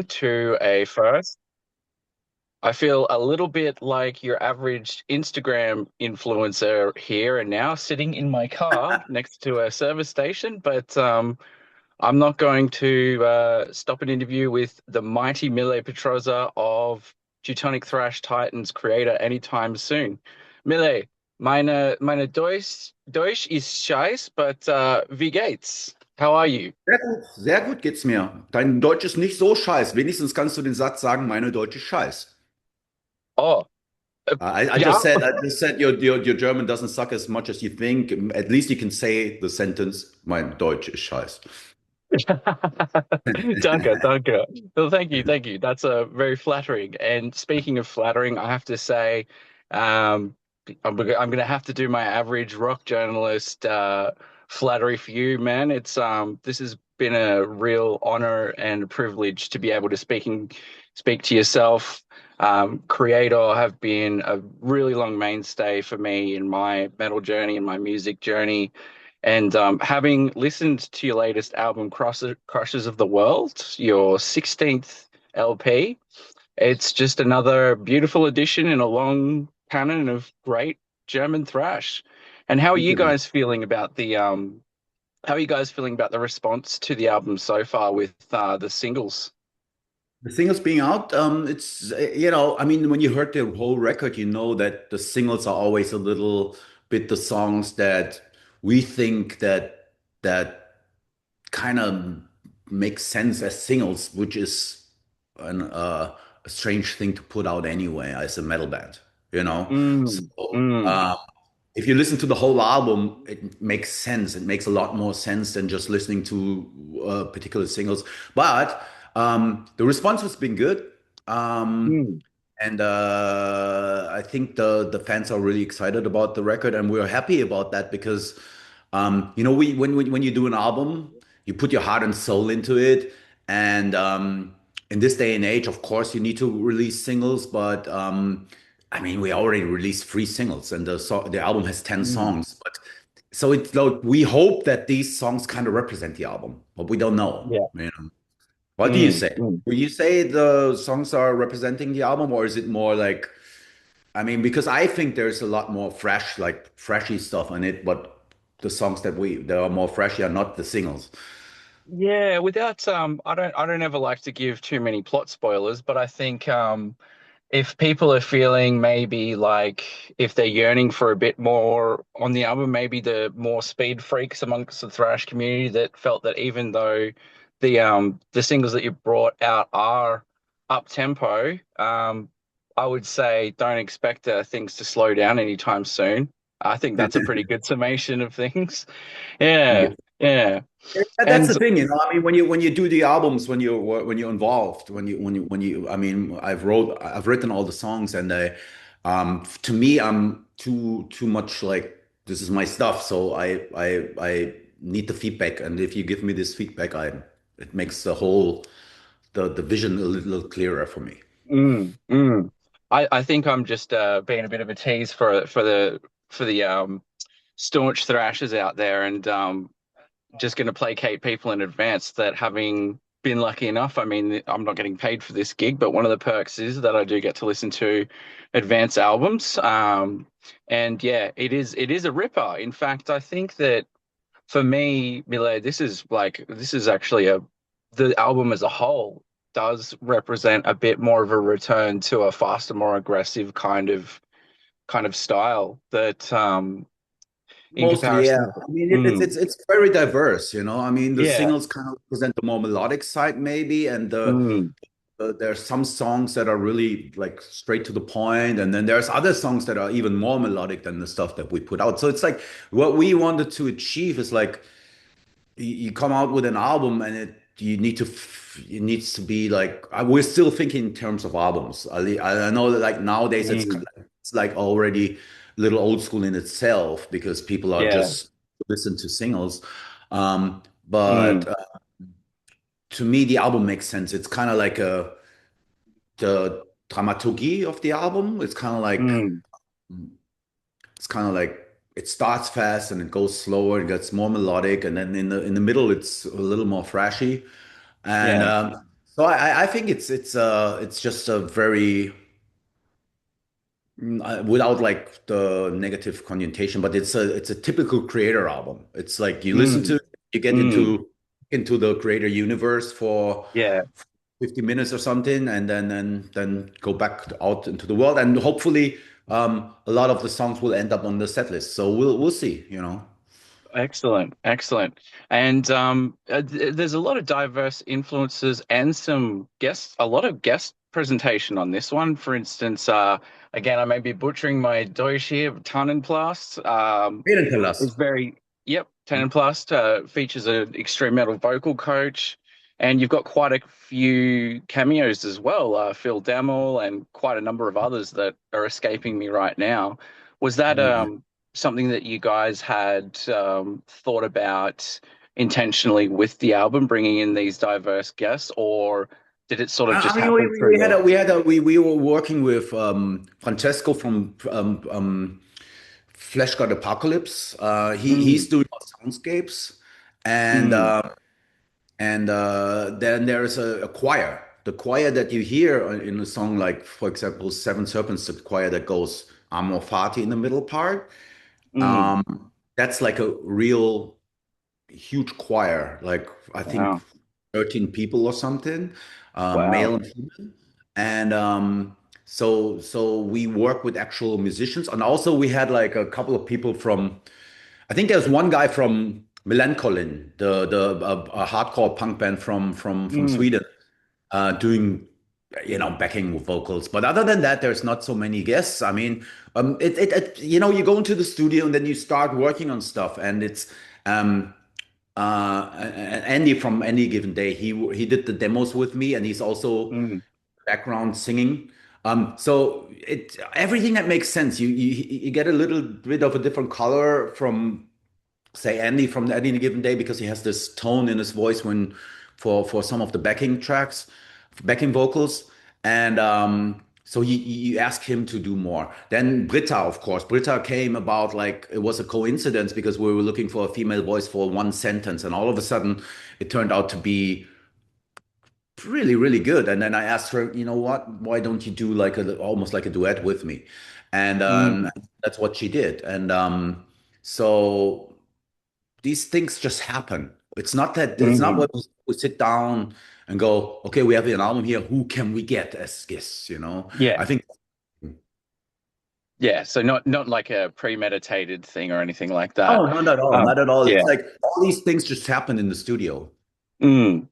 to a first. I feel a little bit like your average Instagram influencer here and now, sitting in my car next to a service station. But I'm not going to stop an interview with the mighty Mille Petrozza of Teutonic Thrash Titans Kreator anytime soon. Mille, meine Deutsch ist scheiß, but wie geht's? How are you? Sehr gut geht's mir. Dein Deutsch ist nicht so scheiß. Wenigstens kannst du den Satz sagen, meine Deutsch ist scheiß. Oh, I ja. just said, your German doesn't suck as much as you think. At least you can say the sentence, mein Deutsch ist scheiß. Danke, danke. Well, thank you. That's very flattering. And speaking of flattering, I have to say, um, I'm gonna have to do my average rock journalist flattery for you, man. This has been a real honor and a privilege to be able to speak to yourself. Creator have been a really long mainstay for me in my metal journey and my music journey. And having listened to your latest album, Crushers of the World, your 16th LP, it's just another beautiful addition in a long canon of great German thrash. And Thank you, man. how are you guys feeling about the response to the album so far with the singles? The singles being out, I mean, when you heard the whole record, you know that the singles are always a little bit the songs that we think that kind of make sense as singles, which is a strange thing to put out anyway as a metal band, you know? So Mm, mm, uh, if you listen to the whole album, it makes sense. It makes a lot more sense than just listening to particular singles. But the response has been good. Um, mm. and I think the fans are really excited about the record, and we're happy about that because we when you do an album, you put your heart and soul into it, and in this day and age, of course, you need to release singles, but I mean, we already released three singles, and the album has 10 Mm. songs, but so it's like we hope that these songs kind of represent the album, but we don't know. Yeah. What do you Mm, say? mm. Will you say the songs are representing the album, or is it more like, I mean, because I think there's a lot more fresh, like freshy stuff on it, but the songs that are more freshy are not the singles. Yeah, without I don't ever like to give too many plot spoilers, but I think if people are feeling maybe like if they're yearning for a bit more on the album, maybe the more speed freaks amongst the thrash community that felt that even though the singles that you brought out are up tempo, I would say don't expect things to slow down anytime soon. I think that's a pretty good summation of things. Thank Yeah, you. yeah. That's And the thing, you know. I mean, when you do the albums, when you're involved, I mean, I've written all the songs, and to me, I'm too much like this is my stuff, so I need the feedback, and if you give me this feedback, it makes the vision a little clearer for me. Mm, mm. I think I'm just being a bit of a tease for the staunch thrashers out there, and just going to placate people in advance that having been lucky enough. I mean, I'm not getting paid for this gig, but one of the perks is that I do get to listen to advance albums. And yeah, it is a ripper. In fact, I think that for me, Mile, this is actually a the album as a whole does represent a bit more of a return to a faster, more aggressive kind of style that in Mostly, yeah. comparison. I mean, Mm, it's very diverse, you know. I mean, the yeah. singles kind of present the more melodic side, maybe, and Mm, there's some songs that are really like straight to the point, and then there's other songs that are even more melodic than the stuff that we put out. So it's like what we wanted to achieve is like you come out with an album, and it needs to be like we're still thinking in terms of albums. I know that like nowadays mm, it's like already a little old school in itself because people are yeah. just listen to singles. But Mm, to me, the album makes sense. It's kind of like the dramaturgy of the album. mm, It's kind of like it starts fast and it goes slower, it gets more melodic, and then in the middle it's a little more thrashy. And yeah. So I think it's just a very without like the negative connotation, but it's a typical creator album. It's like you listen to Mm, it, you get mm, into the creator universe for yeah, 50 minutes or something, and then go back out into the world, and hopefully a lot of the songs will end up on the set list. So we'll see, you know. excellent, excellent. And there's a lot of diverse influences and some guests, a lot of guest presentation on this one. For instance, again, I may be butchering my Deutsch here, but Tannenplast. Wait tell us. Is very, yep, Tannenplast features an extreme metal vocal coach, and you've got quite a few cameos as well. Phil Demmel and quite a number of others that are escaping me right now. Was that Yeah. something that you guys had thought about intentionally with the album, bringing in these diverse guests, or did it sort of I just mean, happen through the? we were working with Francesco from Flesh God Apocalypse. He's Mm, doing our soundscapes, and mm, then there's a choir. The choir that you hear in a song, like for example, Seven Serpents, the choir that goes Amor Fati in the middle part. mm. Um, that's like a real huge choir, like I think Wow, 13 people or something, male wow. and female. And so we work with actual musicians, and also we had like a couple of people from. I think there's one guy from Miland, the a hardcore punk band from Mm, Sweden, doing backing vocals. But other than that, there's not so many guests. I mean, you go into the studio and then you start working on stuff, and it's um, Andy from Any Given Day. He did the demos with me, and he's also mm, background singing. So everything that makes sense. You get a little bit of a different color from say Andy from the Any Given Day because he has this tone in his voice when for some of the backing tracks, backing vocals, and so you ask him to do more. Then Britta, of course, Britta came about like it was a coincidence because we were looking for a female voice for one sentence, and all of a sudden it turned out to be really good. And then I asked her, you know what, why don't you do like a almost like a duet with me? And mm, that's what she did. And so these things just happen. It's not mm. what we sit down and go, okay, we have an album here. Who can we get as guests? You know, I Yeah. think, Yeah, so not like a premeditated thing or anything like that. oh, not at all, not at all. Yeah. It's like all these things just happen in the studio. Mm.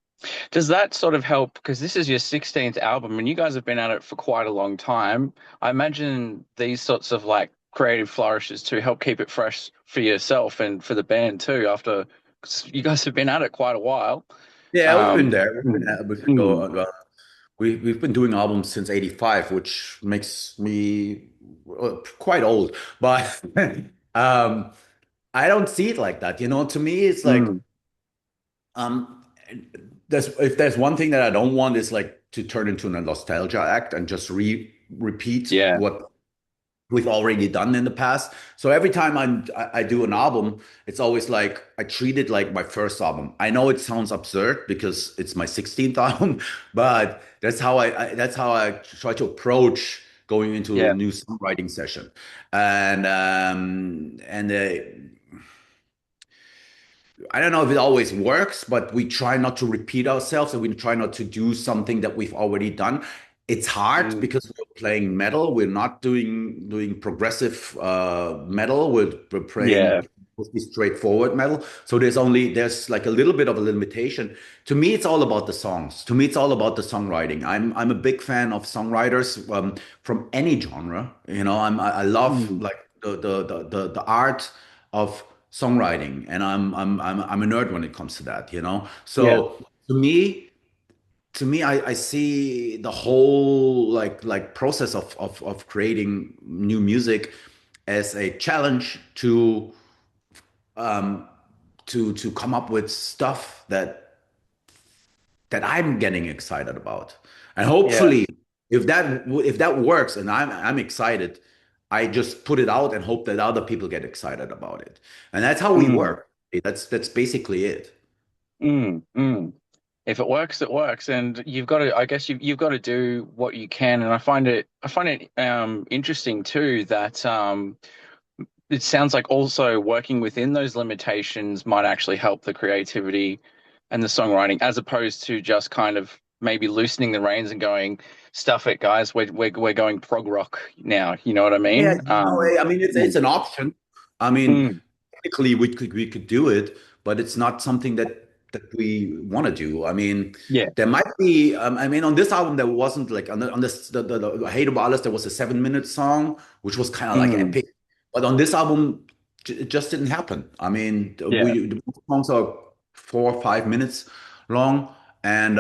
Does that sort of help? Because this is your 16th album and you guys have been at it for quite a long time. I imagine these sorts of like creative flourishes to help keep it fresh for yourself and for the band too, after 'cause you guys have been at it quite a while. Yeah, we've been Um, there. mm, We can go. mm, We've been doing albums since '85, which makes me quite old. But um, I don't see it like that. You know, to me, it's like mm. um, if there's one thing that I don't want is like to turn into a nostalgia act and just repeat Yeah. what we've already done in the past. So every time I do an album, it's always like I treat it like my first album. I know it sounds absurd because it's my 16th album, but that's how I try to approach going into a Yeah. new songwriting session. And I don't know if it always works, but we try not to repeat ourselves and we try not to do something that we've already done. It's hard Mm. because we're playing metal. We're not doing progressive metal. We're Yeah. playing mostly straightforward metal. So there's like a little bit of a limitation. To me, it's all about the songs. To me, it's all about the songwriting. I'm a big fan of songwriters from any genre. You know, I love Mm. like the art of songwriting, and I'm a nerd when it comes to that, you know. Yeah. So I see the whole like process of creating new music as a challenge um to come up with stuff that I'm getting excited about. And Yeah. hopefully, if that works and I'm excited, I just put it out and hope that other people get excited about it. And that's how we Mm. work. That's basically it. Mm. Mm. if it works, it works, and you've got to. I guess you've got to do what you can, and I find it interesting too that it sounds like also working within those limitations might actually help the creativity and the songwriting, as opposed to just kind of maybe loosening the reins and going, stuff it, guys. We're going prog rock now. You know what I Yeah, mean? I mean, it's Mm, an option. I mean, mm, technically we could do it, but it's not something that we want to do. I mean, yeah. there might be. I mean, on this album there wasn't like on this the Hate of Alles there was a 7 minute song which was kind of like Mm, epic, but on this album it just didn't happen. I mean, yeah. the songs are 4 or 5 minutes long, and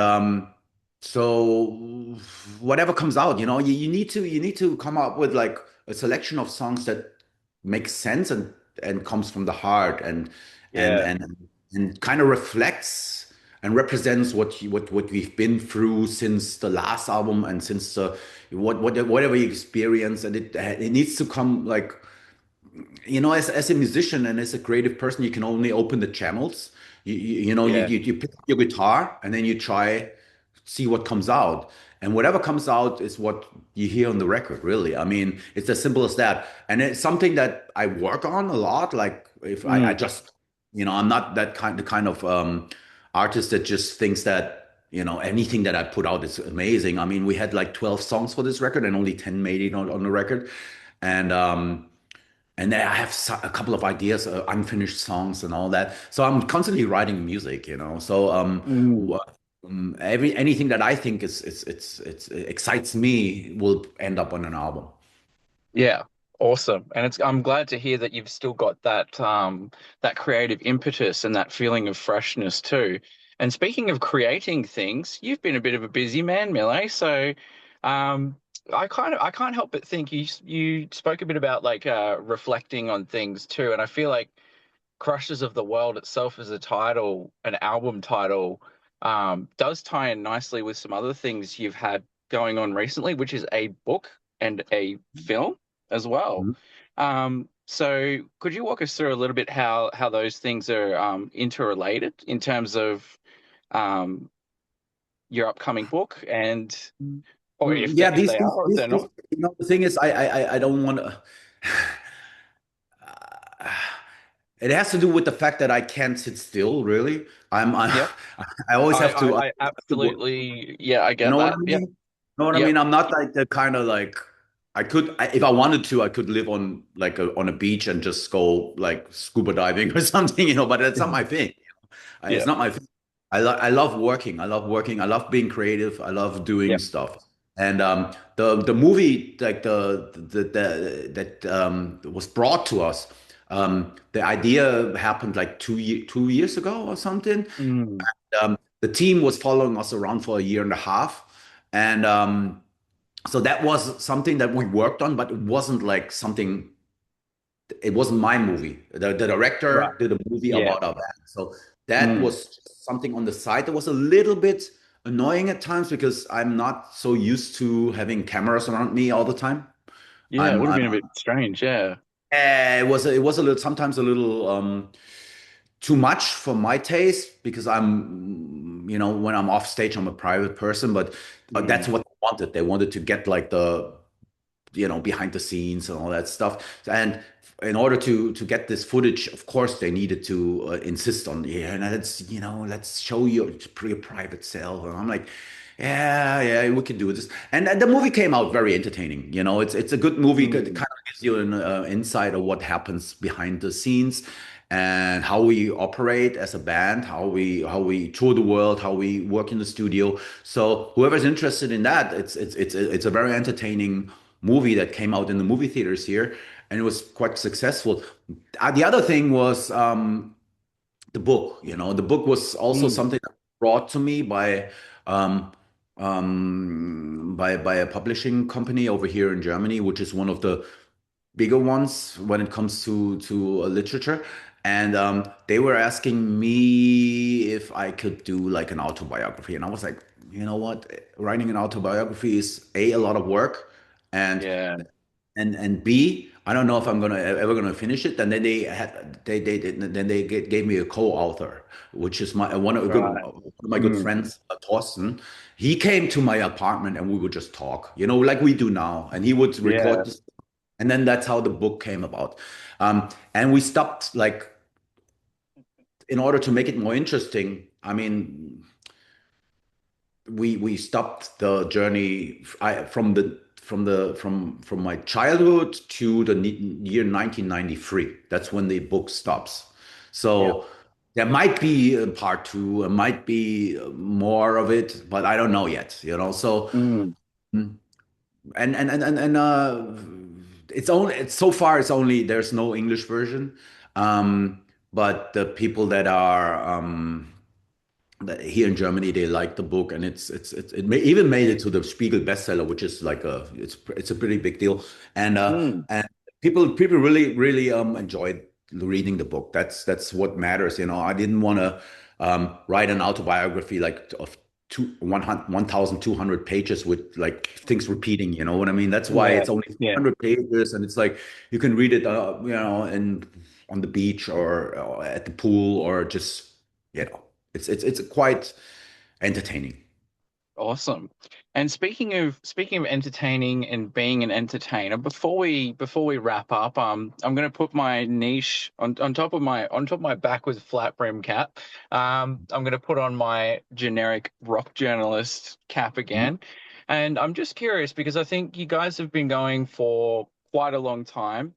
so whatever comes out, you need to come up with like a selection of songs that makes sense and comes from the heart and Yeah. and and kind of reflects and represents what we've been through since the last album and since whatever you experience, and it needs to come like, as a musician and as a creative person, you can only open the channels. Yeah. You pick up your guitar and then you try see what comes out. And whatever comes out is what you hear on the record, really. I mean, it's as simple as that. And it's something that I work on a lot. Like if I Mm, just, I'm not the kind of artist that just thinks that, anything that I put out is amazing. I mean, we had like 12 songs for this record and only 10 made it on the record. And and I have a couple of ideas, unfinished songs and all that. So I'm constantly writing music, So mm. anything that I think it's excites me will end up on an album. Yeah, awesome. And I'm glad to hear that you've still got that creative impetus and that feeling of freshness too. And speaking of creating things, you've been a bit of a busy man, Mille. So um I can't help but think you spoke a bit about like reflecting on things too. And I feel like Krushers of the World itself as a title, an album title, does tie in nicely with some other things you've had going on recently, which is a book and a film as well. Mhm. So could you walk us through a little bit how those things are interrelated in terms of um, your upcoming book and or Yeah, if they are or if these they're not? the thing is, I don't want to. It has to do with the fact that I can't sit still, really. Yep. I always have to. I I have to work. absolutely, yeah, I You get know what that. I Yep. mean? Know what I Yep. mean? I'm not like the kind of like if I wanted to, I could live on like on a beach and just go like scuba diving or something, but that's not my thing. It's Yeah. not my thing. I love working. I love working. I love being creative. I love doing Yep. stuff. And the movie like that was brought to us. The idea happened like 2 years ago or something. Mm. The team was following us around for a year and a half, and so that was something that we worked on, but it wasn't like something. It wasn't my movie. The Right. director did a movie Yeah. about our band, so that Mm. was something on the side that was a little bit annoying at times because I'm not so used to having cameras around me all the time. Yeah, it I'm, would have I'm been a bit strange. Yeah. it was a little sometimes a little too much for my taste because when I'm off stage, I'm a private person, but that's Mm. what they wanted. They wanted to get like the, behind the scenes and all that stuff. And in order to get this footage, of course, they needed to insist on, yeah, and let's show your private self. And I'm like, yeah, yeah, we can do this. And the movie came out very entertaining. It's a good movie. It kind Mm. of gives you an insight of what happens behind the scenes and how we operate as a band, how we tour the world, how we work in the studio. So whoever's interested in that, it's a very entertaining movie that came out in the movie theaters here, and it was quite successful. The other thing was the book. The book was also Mm. something that was brought to me um, by a publishing company over here in Germany, which is one of the bigger ones when it comes to literature. And they were asking me if I could do like an autobiography, and I was like, you know what? Writing an autobiography is a lot of work, and Yeah. and B, I don't know if I'm gonna ever gonna finish it. And then gave me a co-author, which is Right. one of my good Mm. friends, Thorsten. He came to my apartment and we would just talk, like we do now. And he would record Yeah. this, and then that's how the book came about. And we stopped, like, in order to make it more interesting. I mean, we stopped the journey from my childhood to the year 1993. That's when the book stops. Yeah. So there might be a part two, there might be more of it, but I don't know yet. So Mm. mm, and it's so far it's only there's no English version. Um, but the people that here in Germany, they like the book, and even made it to the Spiegel bestseller, which is like it's a pretty big deal, Mm. and people really enjoyed reading the book. That's what matters. I didn't want to write an autobiography like of 1,200 pages with like things repeating. You know what I mean? That's why Yeah. it's only Yeah. 400 pages, and it's like you can read it, and on the beach or at the pool or just you know it's quite entertaining. Awesome. And speaking of entertaining and being an entertainer, before we wrap up, I'm gonna put my niche on top of my backwards flat brim cap. I'm gonna put on my generic rock journalist cap Mhm. again. And I'm just curious because I think you guys have been going for quite a long time.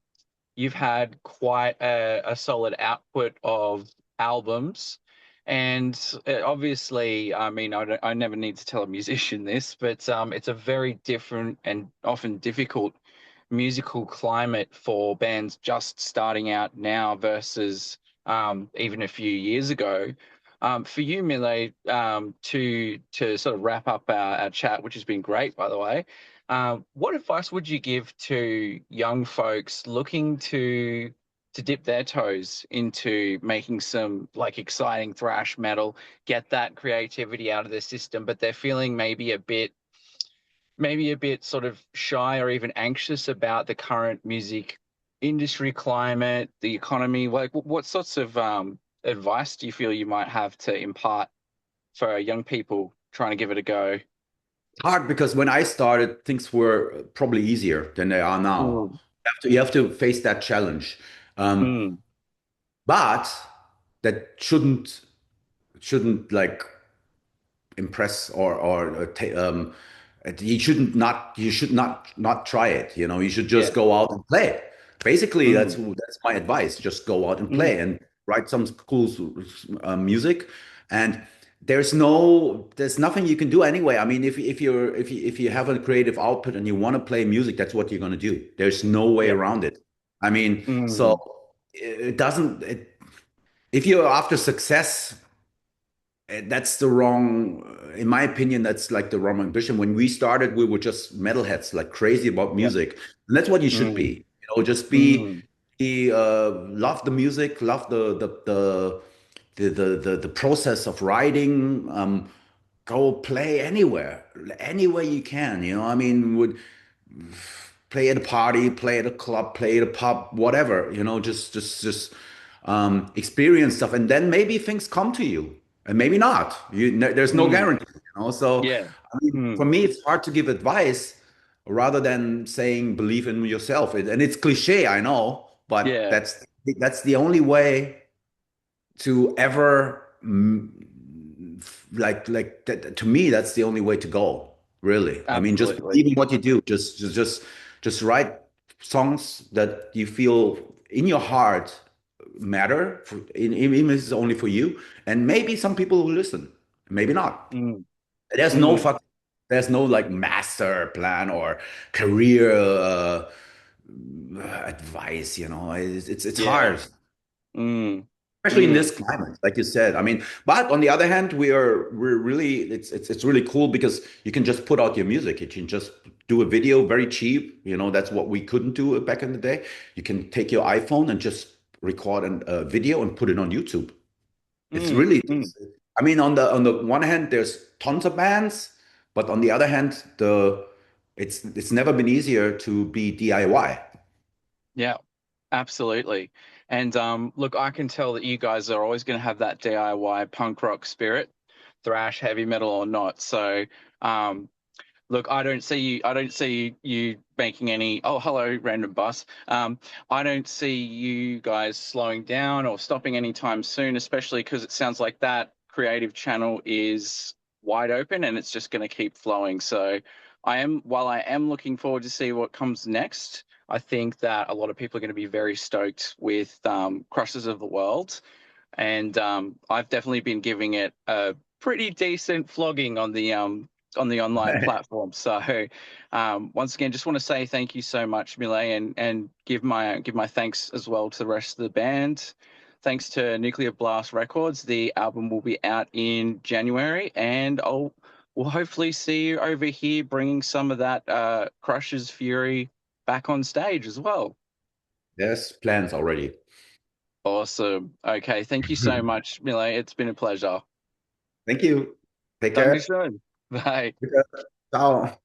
You've had quite a solid output of albums. And obviously, I mean, I never need to tell a musician this, but it's a very different and often difficult musical climate for bands just starting out now versus even a few years ago. For you, Mille, to sort of wrap up our chat, which has been great, by the way. What advice would you give to young folks looking to dip their toes into making some like exciting thrash metal, get that creativity out of their system, but they're feeling maybe a bit sort of shy or even anxious about the current music industry climate, the economy? Like, what sorts of advice do you feel you might have to impart for young people trying to give it a go? Hard because when I started, things were probably easier than they are now. Mm. You have to face that challenge, um, Mm. but that shouldn't like impress or you should not try it. You should just Yeah. go out and play. Basically, that's Mm. that's my advice. Just go out and play Mm. and write some cool music. And there's nothing you can do anyway. I mean, if you have a creative output and you want to play music, that's what you're going to do. There's no way Yeah. around it. I mean, so Mm. it doesn't it, if you're after success, that's the wrong, in my opinion, that's like the wrong ambition. When we started, we were just metalheads, like crazy about Yeah. music. And that's what you should Mm. be. Just Mm. love the music, love the process of writing. Go play anywhere you can. I mean, would play at a party, play at a club, play at a pub, whatever, just experience stuff. And then maybe things come to you and maybe not. There's no Mm. guarantee. So, Yeah. I mean, for Mm. me, it's hard to give advice rather than saying believe in yourself. And it's cliche, I know, but Yeah. that's the only way to ever to me that's the only way to go, really. I mean, just Absolutely. believe in what you do. Just write songs that you feel in your heart matter even if it's only for you, and maybe some people will listen, maybe not. Mm. there's no Mm. fuck there's no like master plan or career advice. It's Yeah. hard, Mm. especially in Mm. this climate, like you said. I mean, but on the other hand, we're really it's really cool because you can just put out your music. You can just do a video very cheap. That's what we couldn't do back in the day. You can take your iPhone and just record a video and put it on YouTube. It's Mm. really, Mm. I mean, on the one hand, there's tons of bands, but on the other hand, it's never been easier to be DIY. Yeah, absolutely. And look, I can tell that you guys are always going to have that DIY punk rock spirit, thrash, heavy metal or not. So, um, look, I don't see you making any. Oh, hello, random bus. I don't see you guys slowing down or stopping anytime soon, especially because it sounds like that creative channel is wide open and it's just going to keep flowing. So, while I am looking forward to see what comes next, I think that a lot of people are going to be very stoked with Krushers of the World, and I've definitely been giving it a pretty decent flogging on the online platform. So once again, just want to say thank you so much, Mille, and give my thanks as well to the rest of the band. Thanks to Nuclear Blast Records. The album will be out in January, and we'll hopefully see you over here bringing some of that Crush's Fury back on stage as well. There's plans already. Awesome. Okay, thank you so much, Mille. It's been a pleasure. Thank you. Take care. Dankeschön. Bye. Ciao.